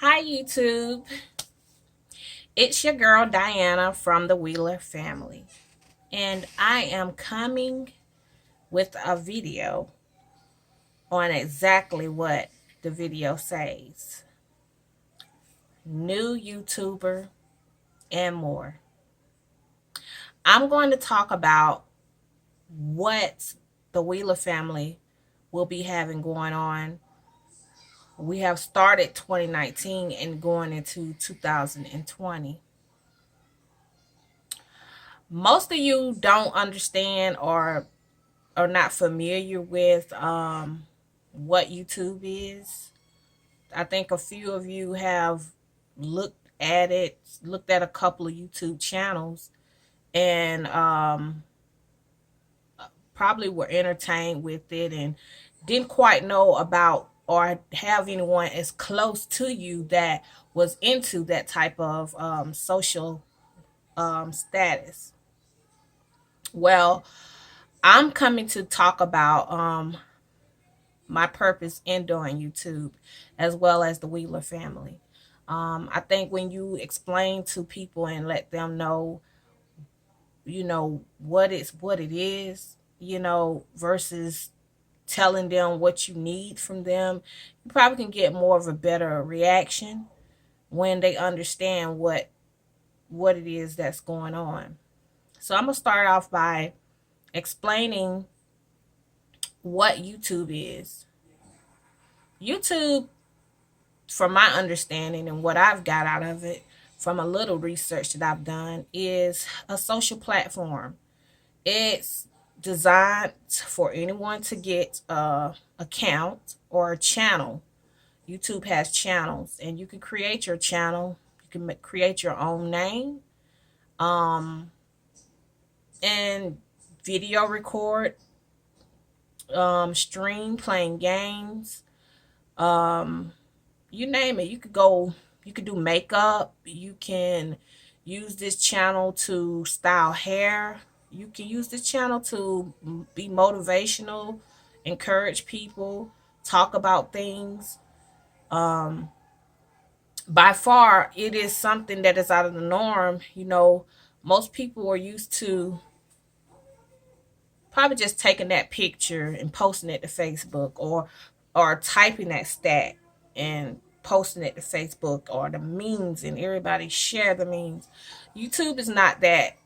Hi, YouTube. It's your girl Diana from the Wheeler family, and I am coming with a video on exactly what the video says: new YouTuber and more. I'm going to talk about what the Wheeler family will be having going on. We have started 2019 and going into 2020. Most of you don't understand or are not familiar with what YouTube is. I think a few of you have looked at it, looked at a couple of YouTube channels, and probably were entertained with it and didn't quite know about or have anyone as close to you that was into that type of social status. Well, I'm coming to talk about my purpose in doing YouTube, as well as the Wheeler family. I think when you explain to people and let them know, what it is, versus telling them what you need from them, you probably can get more of a better reaction when they understand what it is that's going on. So I'm gonna start off by explaining what YouTube is. YouTube, from my understanding and what I've got out of it from a little research that I've done, is a social platform. It's designed for anyone to get a account or a channel. YouTube has channels, and you can create your channel. You can create your own name, um, and video record, stream playing games, um, you name it. You could do makeup. You can use this channel to style hair. You can use this channel to be motivational, encourage people, talk about things. Um, by far, it is something that is out of the norm. Most people are used to probably just taking that picture and posting it to Facebook, or typing that stat and posting it to Facebook, or the memes, and everybody share the memes. YouTube is not that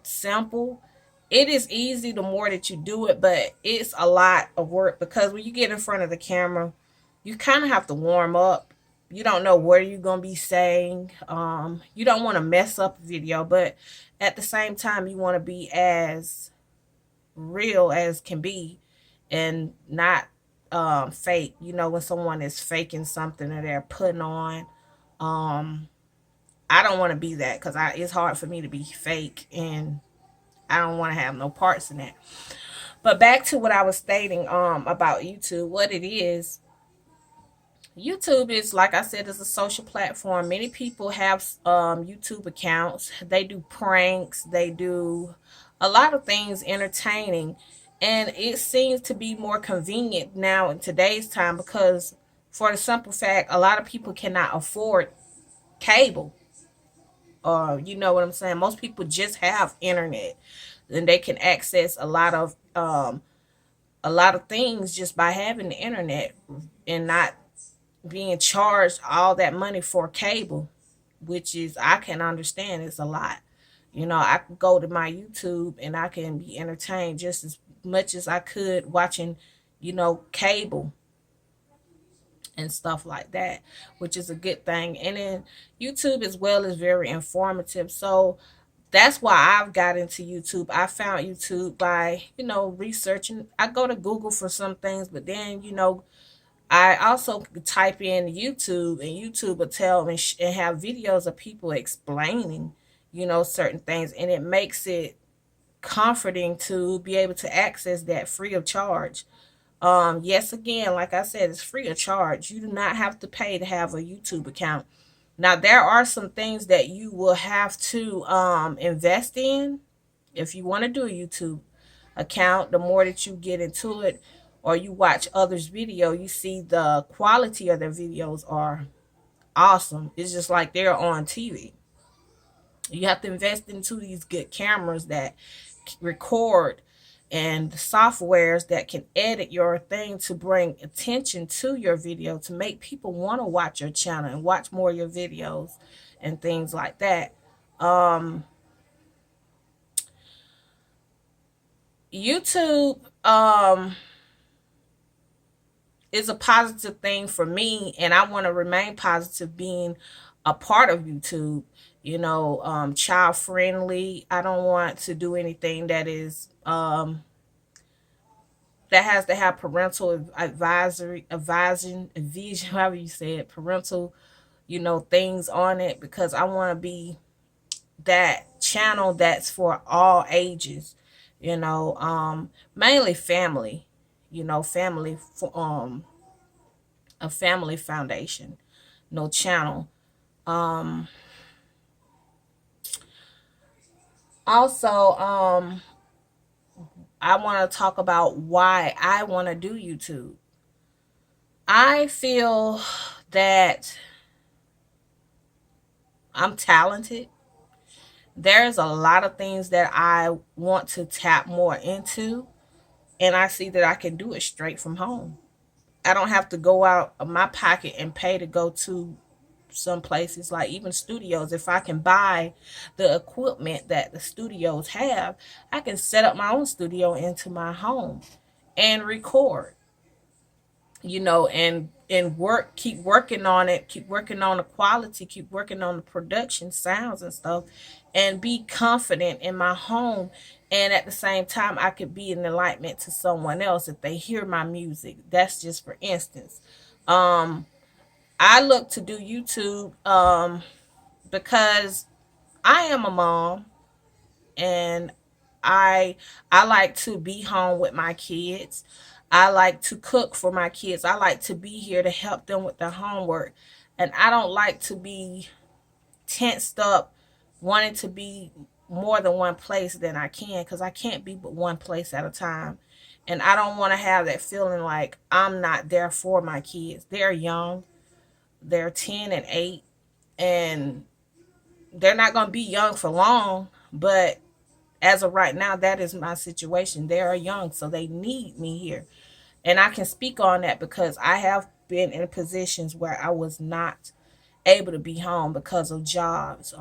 simple. It is easy the more that you do it, but it's a lot of work because when you get in front of the camera, you kind of have to warm up. You don't know what you're going to be saying. You don't want to mess up a video, but at the same time, you want to be as real as can be and not fake. When someone is faking something that they're putting on, um I don't want to be that, because it's hard for me to be fake, and I don't want to have no parts in that. But back to what I was stating about YouTube. What it is: YouTube is, like I said, is a social platform. Many people have YouTube accounts. They do pranks. They do a lot of things entertaining, and it seems to be more convenient now in today's time because, for the simple fact, a lot of people cannot afford cable. You know what I'm saying? Most people just have internet, and they can access a lot of things just by having the internet and not being charged all that money for cable, which is, I can understand, it's a lot. I can go to my YouTube and I can be entertained just as much as I could watching, cable and stuff like that, which is a good thing. And then YouTube as well is very informative. So that's why I've got into YouTube. I found YouTube by, researching. I go to Google for some things, but then, I also could type in YouTube, and YouTube will tell me and have videos of people explaining, certain things, and it makes it comforting to be able to access that free of charge. Yes, again, like I said, it's free of charge. You do not have to pay to have a YouTube account. Now, there are some things that you will have to invest in if you want to do a YouTube account. The more that you get into it, or you watch others' video, you see the quality of their videos are awesome. It's just like they're on TV. You have to invest into these good cameras that record, and the softwares that can edit your thing to bring attention to your video, to make people want to watch your channel and watch more of your videos and things like that. um YouTube is a positive thing for me, and I want to remain positive being a part of YouTube. Child friendly. I don't want to do anything that is that has to have parental advisory, advision, however you say it, parental, things on it, because I want to be that channel that's for all ages. Mainly family. Family for a family foundation, no channel. Um, Also, I want to talk about why I want to do YouTube. I feel that I'm talented. There's a lot of things that I want to tap more into, and I see that I can do it straight from home. I don't have to go out of my pocket and pay to go to some places, like even studios. If I can buy the equipment that the studios have, I can set up my own studio into my home and record, and work, keep working on it, keep working on the quality, keep working on the production sounds and stuff, and be confident in my home. And at the same time, I could be an enlightenment to someone else if they hear my music. That's just for instance. um I look to do YouTube because I am a mom, and I I like to be home with my kids. I like to cook for my kids. I like to be here to help them with their homework. And I don't like to be tensed up wanting to be more than one place than I can, because I can't be but one place at a time. And I don't want to have that feeling like I'm not there for my kids. They're young. They're 10 and 8, and they're not going to be young for long, but as of right now, that is my situation. They are young, so they need me here. And I can speak on that because I have been in positions where I was not able to be home because of jobs.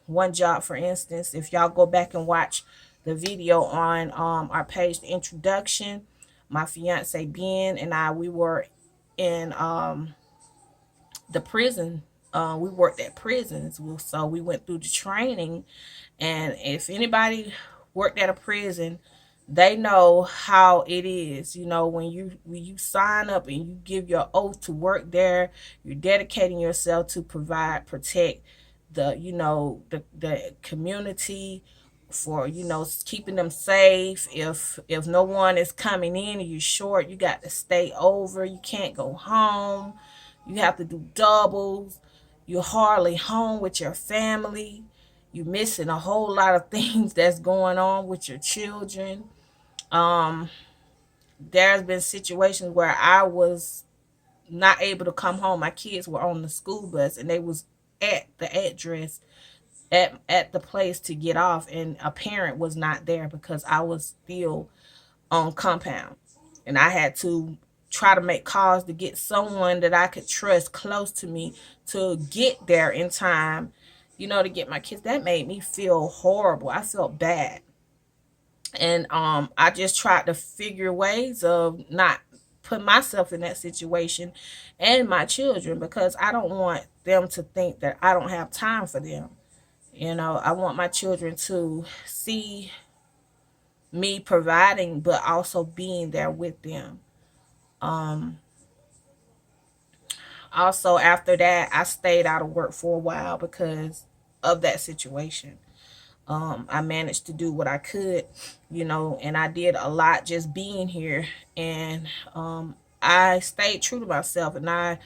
One job, for instance, if y'all go back and watch the video on our page, the introduction, my fiance Ben and I, we were in the prison. We worked at prisons, so we went through the training. And if anybody worked at a prison, they know how it is. When you sign up and you give your oath to work there, you're dedicating yourself to provide, protect the community, for keeping them safe. If no one is coming in and you're short, you got to stay over. You can't go home. You have to do doubles. You're hardly home with your family. You're missing a whole lot of things that's going on with your children. um there's been situations where I was not able to come home. My kids were on the school bus, and they was at the address, at the place to get off, and a parent was not there because I was still on compound. And I had to try to make calls to get someone that I could trust close to me to get there in time, to get my kids. That made me feel horrible. I felt bad. And I just tried to figure ways of not put myself in that situation and my children, because I don't want them to think that I don't have time for them. I want my children to see me providing, but also being there with them. Um, Also, after that, I stayed out of work for a while because of that situation. I managed to do what I could, and I did a lot just being here. And I stayed true to myself, and I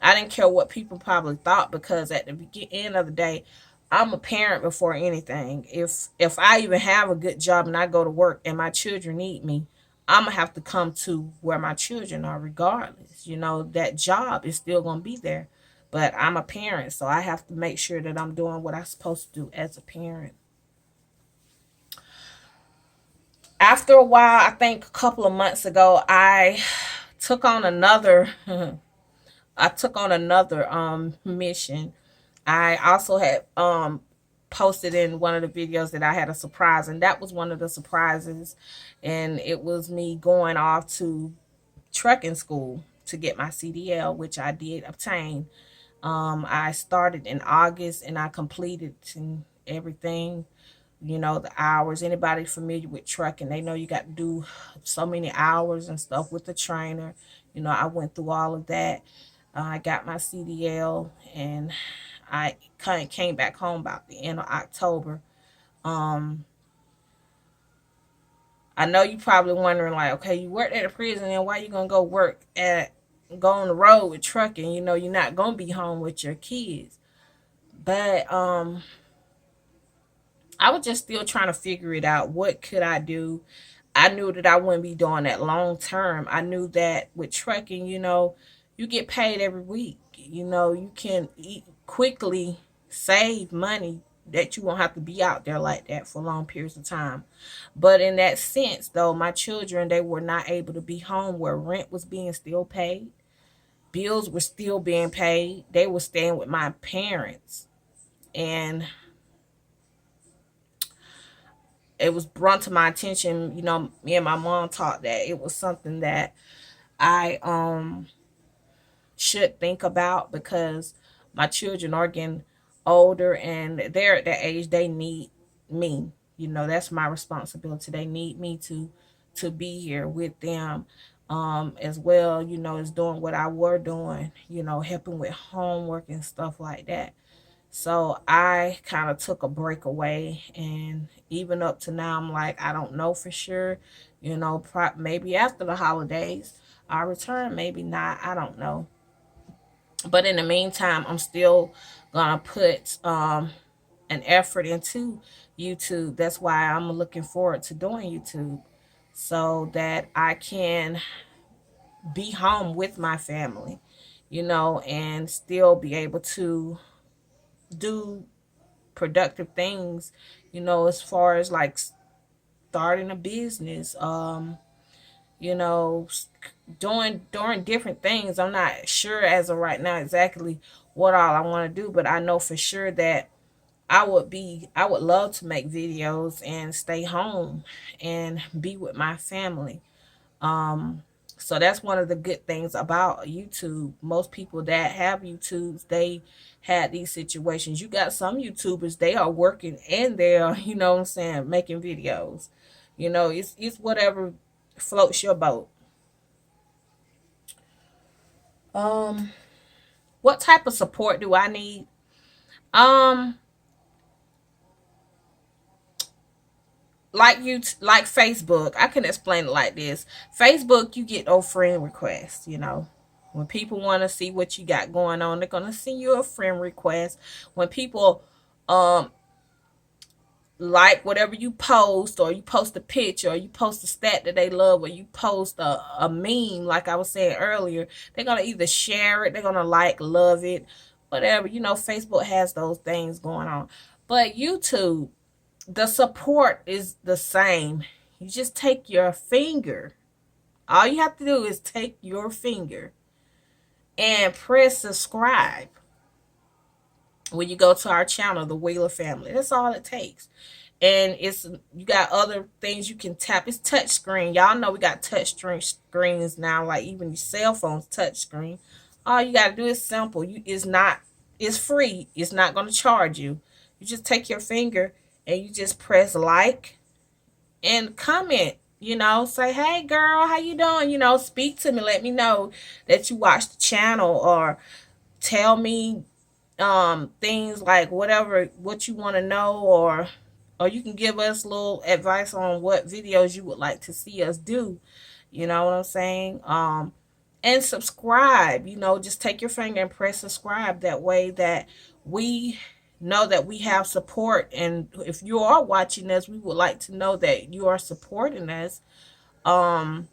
didn't care what people probably thought, because at the end of the day, I'm a parent before anything. If I even have a good job and I go to work and my children need me, I'm gonna have to come to where my children are regardless. That job is still gonna be there. But I'm a parent, so I have to make sure that I'm doing what I'm supposed to do as a parent. After a while, I think a couple of months ago, took on another I took on another mission. I also had posted in one of the videos that I had a surprise, and that was one of the surprises. And it was me going off to trucking school to get my CDL, which I did obtain. I started in August and I completed and everything. You know, the hours. Anybody familiar with trucking, they know you got to do so many hours and stuff with the trainer. You know, I went through all of that. I got my CDL and I kind of came back home about the end of October. Um, I know you probably wondering like, okay, you worked at a prison and why you gonna go on the road with trucking? You know, you're not gonna be home with your kids. But I was just still trying to figure it out. What could I do? I knew that I wouldn't be doing that long term. I knew that with trucking, you know, you get paid every week. You know, you can quickly save money that you won't have to be out there like that for long periods of time. But in that sense, though, my children, they were not able to be home where rent was being still paid. Bills were still being paid. They were staying with my parents. And it was brought to my attention, you know, me and my mom talked that it was something that I should think about because my children are getting older and they're at that age they need me. You know, that's my responsibility. They need me to be here with them as well, you know, as doing what I were doing, you know, helping with homework and stuff like that. So I kind of took a break away, and even up to now, I'm like, I don't know for sure. You know, maybe after the holidays, I'll return, maybe not. I don't know. But in the meantime, I'm still gonna put an effort into YouTube. That's why I'm looking forward to doing YouTube so that I can be home with my family, you know, and still be able to do productive things, you know, as far as like starting a business, you know, doing different things. I'm not sure as of right now exactly what all I want to do, but I know for sure that I would love to make videos and stay home and be with my family. Um, so that's one of the good things about YouTube. Most people that have YouTubes, they had these situations. You got some YouTubers, they are working and they're, you know what I'm saying, making videos. You know, it's whatever floats your boat. Um, what type of support do I need? Um, like Facebook, I can explain it like this. Facebook, you get no friend requests, you know. When people want to see what you got going on, they're gonna send you a friend request. When people um like whatever you post, or you post a picture, or you post a stat that they love, or you post a meme, like I was saying earlier, they're gonna either share it, they're gonna like, love it, whatever. You know, Facebook has those things going on. But YouTube, the support is the same. You just take your finger. All you have to do is take your finger and press subscribe when you go to our channel, The Wheeler Family. That's all it takes. And it's, you got other things you can tap. It's touch screen. Y'all know we got touch screens now, like even your cell phones touch screen. All you gotta do is simple. It's free. It's not gonna charge you. You just take your finger and you just press like and comment, you know, say, hey girl, how you doing? You know, speak to me, let me know that you watch the channel, or tell me things like whatever what you want to know, or you can give us a little advice on what videos you would like to see us do. You know what I'm saying? And subscribe, you know, just take your finger and press subscribe. That way that we know that we have support. And if you are watching us, we would like to know that you are supporting us. Um,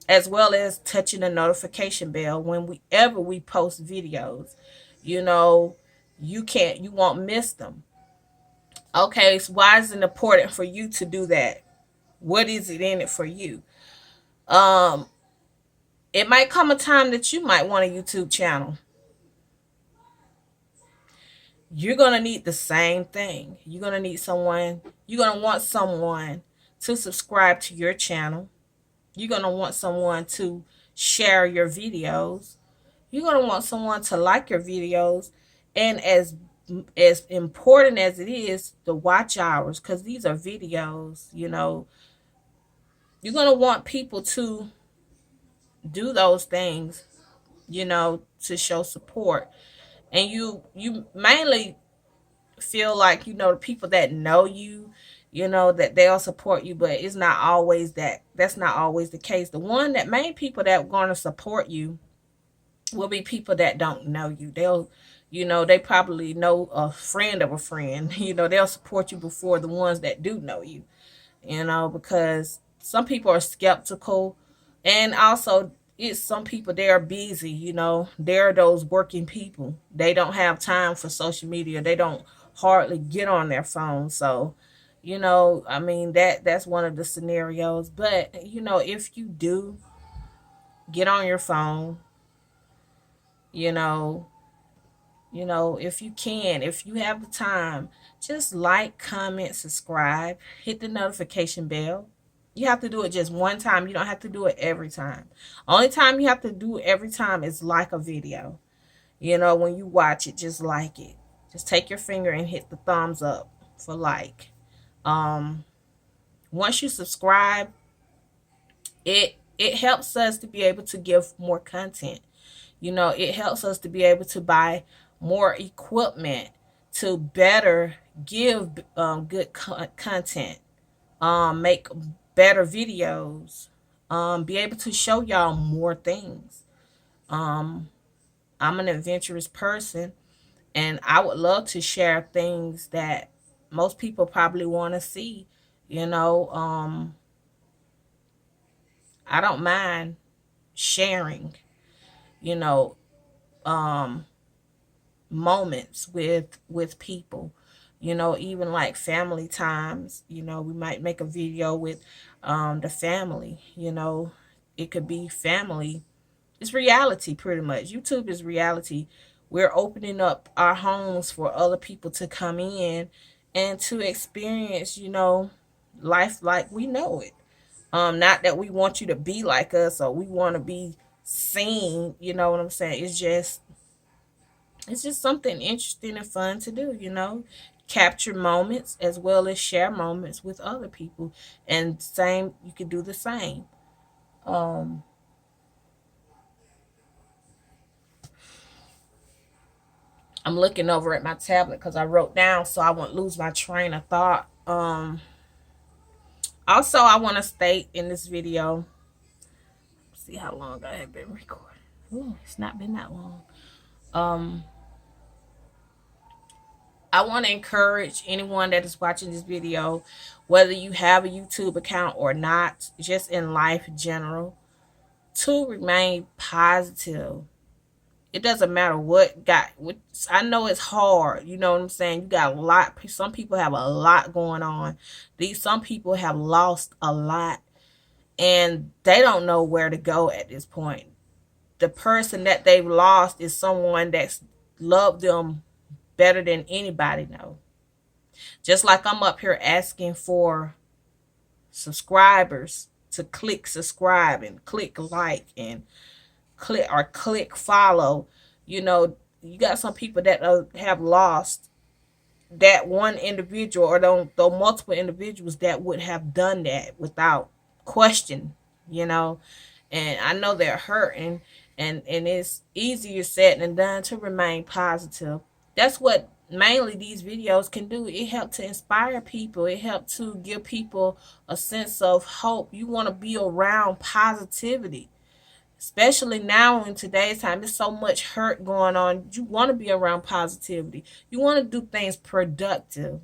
as well as touching the notification bell whenever we post videos. You know, you won't miss them. Okay, so why is it important for you to do that? What is it in it for you? Um, it might come a time that you might want a YouTube channel. You're gonna need the same thing. You're gonna want someone to subscribe to your channel. You're gonna want someone to share your videos. You're gonna want someone to like your videos. And as important as it is, the watch hours, because these are videos, you're gonna want people to do those things, to show support. And you mainly feel like, the people that know you, that they'll support you, but it's not always that's not always the case. The main people that are going to support you will be people that don't know you. They probably know a friend of a friend. They'll support you before the ones that do know you, because some people are skeptical. And also, it's some people, they are busy. They're those working people. They don't have time for social media. They don't hardly get on their phone. So, I mean, that's one of the scenarios. But, if you do get on your phone, you know if you can, if you have the time, just like, comment, subscribe, hit the notification bell. You have to do it just one time. You don't have to do it every time. Only time you have to do it every time is like a video. When you watch it, just like it. Just take your finger and hit the thumbs up for like. um Once you subscribe, it helps us to be able to give more content. It helps us to be able to buy more equipment to better give good content, make better videos, be able to show y'all more things. Um, I'm an adventurous person, and I would love to share things that most people probably want to see. You know, um, I don't mind sharing, you know, um, moments with people, even like family times. We might make a video with the family. It could be family. It's reality. Pretty much YouTube is reality. We're opening up our homes for other people to come in and to experience, life like we know it. Not that we want you to be like us, or we want to be seen. You know what I'm saying? It's just something interesting and fun to do, capture moments as well as share moments with other people. And same, you can do the same. um I'm looking over at my tablet because I wrote down so I won't lose my train of thought. Also, I want to state in this video, see how long I have been recording. Ooh, it's not been that long. um I want to encourage anyone that is watching this video, whether you have a YouTube account or not, just in life in general, to remain positive. It doesn't matter what I know it's hard. You know what I'm saying? You got a lot. Some people have a lot going on. Some people have lost a lot, and they don't know where to go at this point. The person that they've lost is someone that's loved them better than anybody know. Just like I'm up here asking for subscribers to click subscribe and click like and click follow. You got some people that have lost that one individual, or though multiple individuals that would have done that without question. you know and I know they're hurting, and it's easier said than done to remain positive. That's what mainly these videos can do. It helps to inspire people. It helps to give people a sense of hope. You want to be around positivity, especially now in today's time. There's so much hurt going on. You want to be around positivity. You want to do things productive,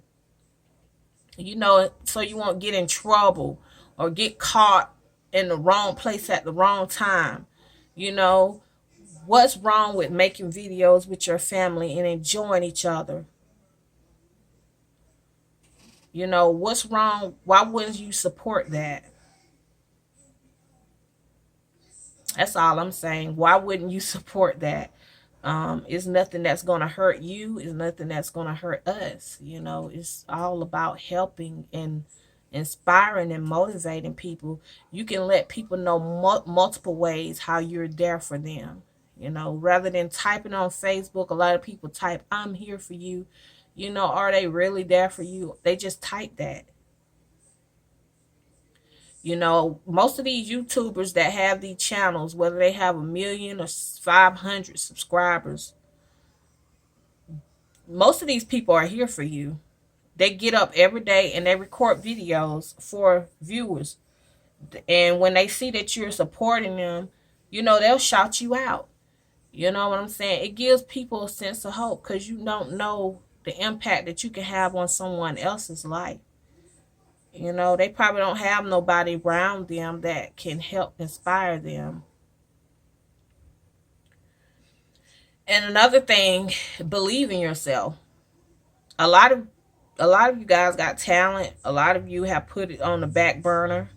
so you won't get in trouble or get caught in the wrong place at the wrong time. You know, What's wrong with making videos with your family and enjoying each other? You know, what's wrong? Why wouldn't you support that? That's all I'm saying. Why wouldn't you support that? It's nothing that's going to hurt you. It's nothing that's going to hurt us. You know, it's all about helping and inspiring and motivating people. You can let people know multiple ways how you're there for them. You know, rather than typing on Facebook, a lot of people type, I'm here for you. You know, are they really there for you? They just type that. You know, most of these YouTubers that have these channels, whether they have a million or 500 subscribers, most of these people are here for you. They get up every day and they record videos for viewers. And when they see that you're supporting them, you know, they'll shout you out. You know what I'm saying? It gives people a sense of hope because you don't know the impact that you can have on someone else's life. You know, they probably don't have nobody around them that can help inspire them. And another thing, believe in yourself. A lot of a lot of you guys got talent. A lot of you have put it on the back burner.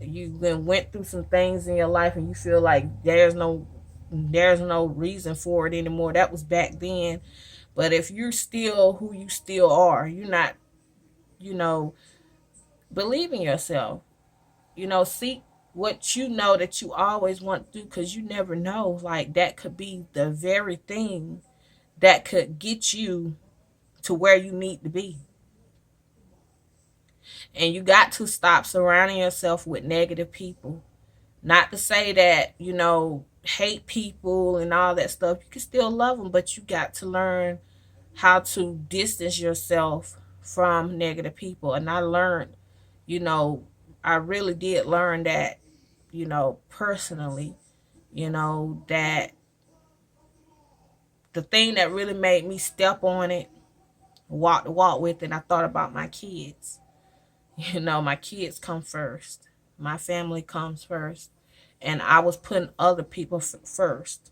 You then went through some things in your life and you feel like there's no reason for it anymore. That was back then. But if you're still who you still are, you're not, you know, believe in yourself. You know, seek what you know that you always want to do because you never know. Like that could be the very thing that could get you to where you need to be. And you got to stop surrounding yourself with negative people. Not to say that, you know, hate people and all that stuff. You can still love them, but you got to learn how to distance yourself from negative people. And I learned, you know, I really did learn that, you know, personally, you know, that the thing that really made me step on it, walk the walk with it, I thought about my kids. You know, my kids come first. My family comes first. And I was putting other people first.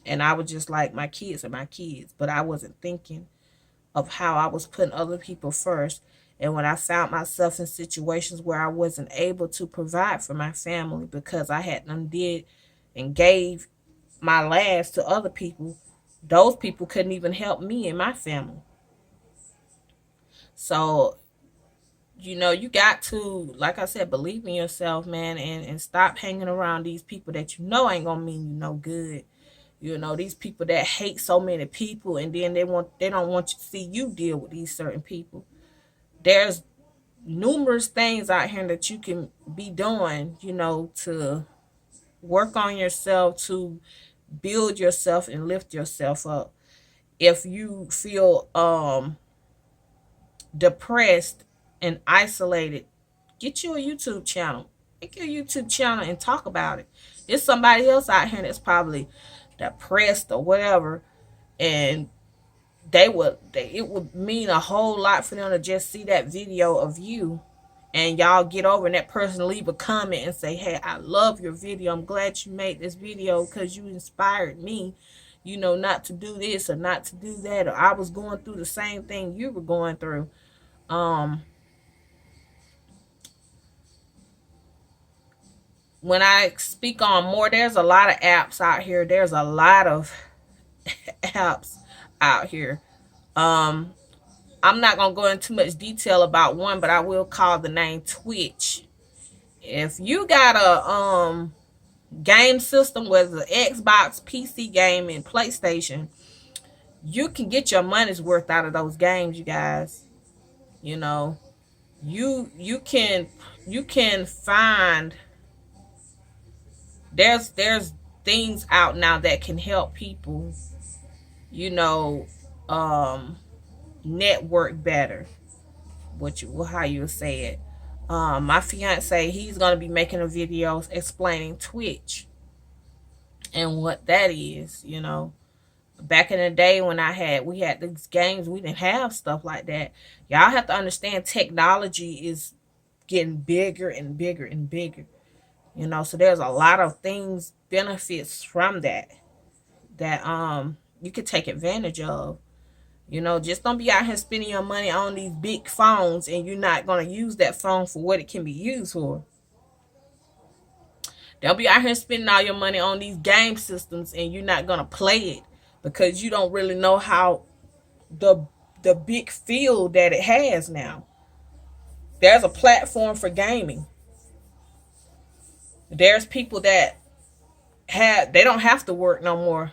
And I was just like, my kids are my kids. But I wasn't thinking of how I was putting other people first. And when I found myself in situations where I wasn't able to provide for my family because I had them did and gave my last to other people, those people couldn't even help me and my family. So, you know, you got to, like I said, believe in yourself, man, and stop hanging around these people that you know ain't gonna mean you no good. You know, these people that hate so many people and then they don't want you to see you deal with these certain people. There's numerous things out here that you can be doing, you know, to work on yourself, to build yourself and lift yourself up. If you feel depressed and isolated, get you a YouTube channel. Make your YouTube channel and talk about it. There's somebody else out here that's probably depressed or whatever, and it would mean a whole lot for them to just see that video of you and y'all get over and that person leave a comment and say, hey, I love your video. I'm glad you made this video because you inspired me, you know, not to do this or not to do that, or I was going through the same thing you were going through. um when I speak on more, there's a lot of apps out here. There's a lot of apps out here. um I'm not gonna go into much detail about one, but I will call the name Twitch. If you got a game system, whether Xbox, PC game, and PlayStation, you can get your money's worth out of those games, you guys. You know, you can find there's things out now that can help people, you know, um network better. What you how you say it. My fiance, he's gonna be making a video explaining Twitch and what that is. You know, back in the day when we had these games, we didn't have stuff like that. Y'all have to understand technology is getting bigger and bigger and bigger. You know, so there's a lot of things, benefits from that you could take advantage of. You know, just don't be out here spending your money on these big phones and you're not going to use that phone for what it can be used for. Don't be out here spending all your money on these game systems and you're not going to play it because you don't really know how the big field that it has now. There's a platform for gaming. There's people that they don't have to work no more.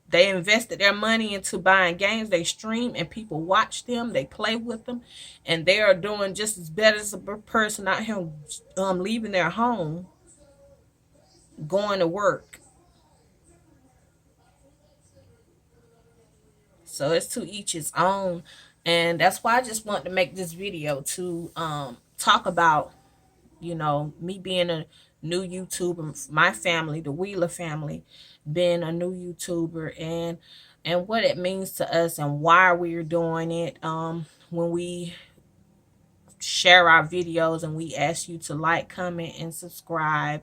They invested their money into buying games. They stream and people watch them. They play with them, and they are doing just as better as a person out here leaving their home, going to work. So it's to each his own, and that's why I just want to make this video to talk about, you know, me being a new YouTuber, my family, the Wheeler family, being a new YouTuber, and what it means to us and why we're doing it. When we share our videos and we ask you to like, comment, and subscribe,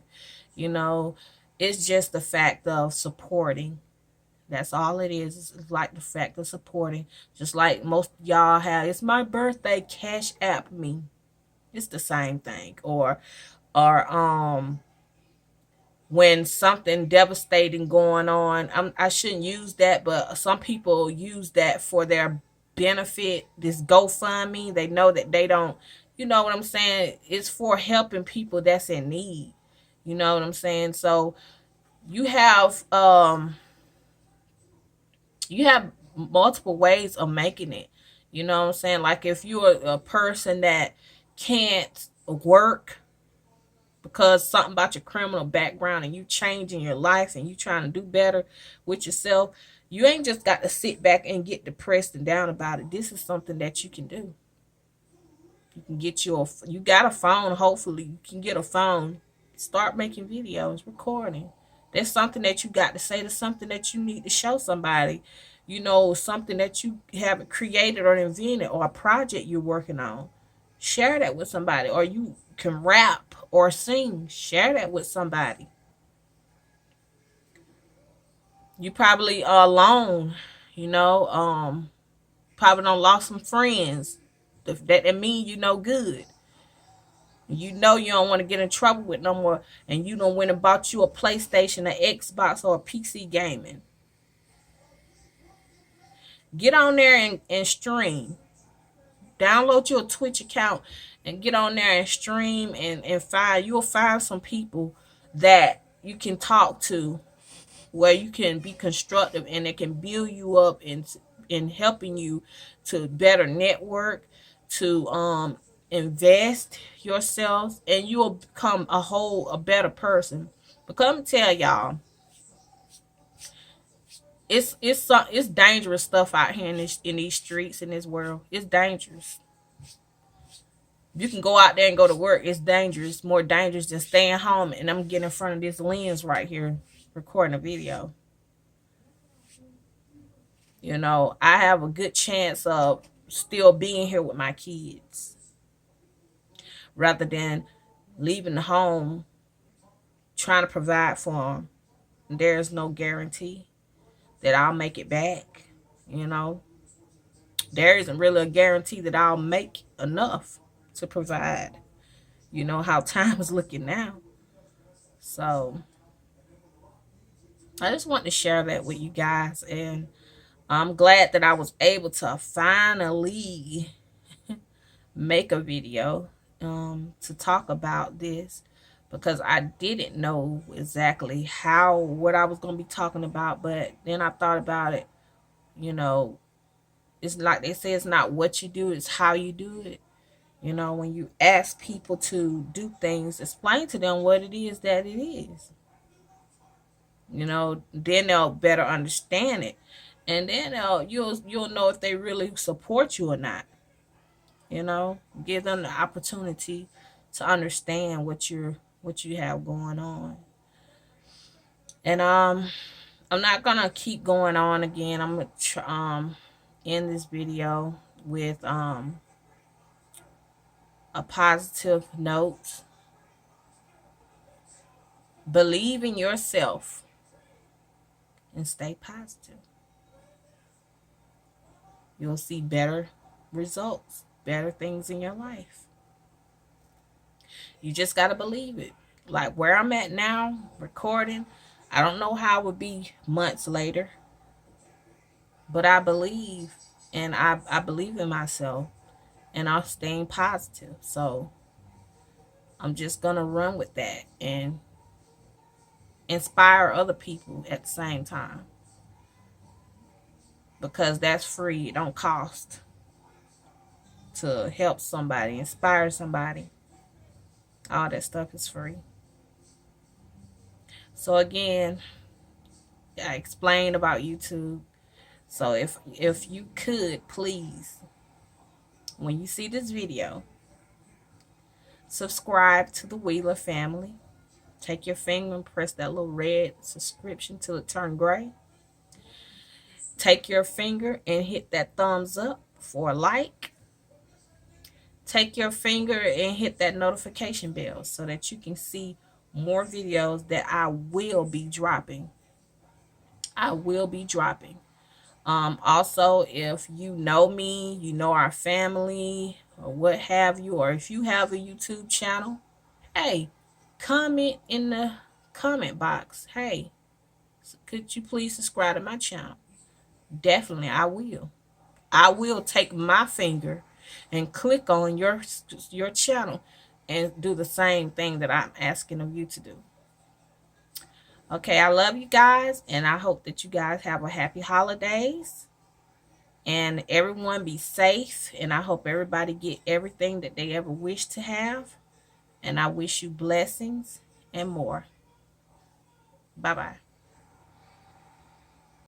you know, it's just the fact of supporting. That's all it is. It's like the fact of supporting. Just like most of y'all have, it's my birthday, cash app me. It's the same thing. Or when something devastating going on, I shouldn't use that, but some people use that for their benefit. This GoFundMe, they know that they don't, you know what I'm saying? It's for helping people that's in need. You know what I'm saying? So you have multiple ways of making it. You know what I'm saying? Like if you're a person that can't work because something about your criminal background and you changing your life and you trying to do better with yourself, you ain't just got to sit back and get depressed and down about it. This is something that you can do. You can get you got a phone. Hopefully you can get a phone, start making videos, recording. There's something that you got to say. To something that you need to show somebody, you know, something that you haven't created or invented, or a project you're working on. Share that with somebody. Or you can rap or sing. Share that with somebody. You probably are alone, you know, probably don't lost some friends. That mean you no good. You know you don't want to get in trouble with no more, and you don't went and bought you a PlayStation, an Xbox, or a PC gaming. Get on there and stream. Download your Twitch account and get on there and stream and you'll find some people that you can talk to where you can be constructive and it can build you up in helping you to better network, to invest yourself, and you will become a better person. Because I'm tell y'all, it's dangerous stuff out here in these streets, in this world. It's dangerous. You can go out there and go to work. It's dangerous, more dangerous than staying home. And I'm getting in front of this lens right here, recording a video. You know, I have a good chance of still being here with my kids rather than leaving the home trying to provide for them. There's no guarantee that I'll make it back. You know, there isn't really a guarantee that I'll make enough to provide. You know how time is looking now. So I just want to share that with you guys, and I'm glad that I was able to finally make a video to talk about this, because I didn't know exactly what I was going to be talking about. But then I thought about it. You know, it's like they say, it's not what you do, it's how you do it. You know, when you ask people to do things, explain to them what it is that it is. You know, then they'll better understand it, and then you'll know if they really support you or not. You know, give them the opportunity to understand what you have going on. And I'm not gonna keep going on again. I'm gonna end this video with a positive note. Believe in yourself and stay positive. You'll see better results, better things in your life. You just got to believe it. Like where I'm at now, recording, I don't know how it would be months later, but I believe, and I believe in myself, and I'm staying positive. So I'm just going to run with that and inspire other people at the same time, because that's free. It don't cost to help somebody, inspire somebody. All that stuff is free. So again, I explained about YouTube. So if you could please, when you see this video, subscribe to the Wheeler family. Take your finger and press that little red subscription till it turn gray. Take your finger and hit that thumbs up for a like. Take your finger and hit that notification bell so that you can see more videos that I will be dropping. Also, if you know me, you know our family, or what have you, or if you have a YouTube channel, hey, comment in the comment box. Hey, could you please subscribe to my channel? Definitely, I will. I will take my finger and click on your channel and do the same thing that I'm asking of you to do. Okay, I love you guys, and I hope that you guys have a happy holidays. And everyone be safe, and I hope everybody get everything that they ever wish to have. And I wish you blessings and more. Bye-bye.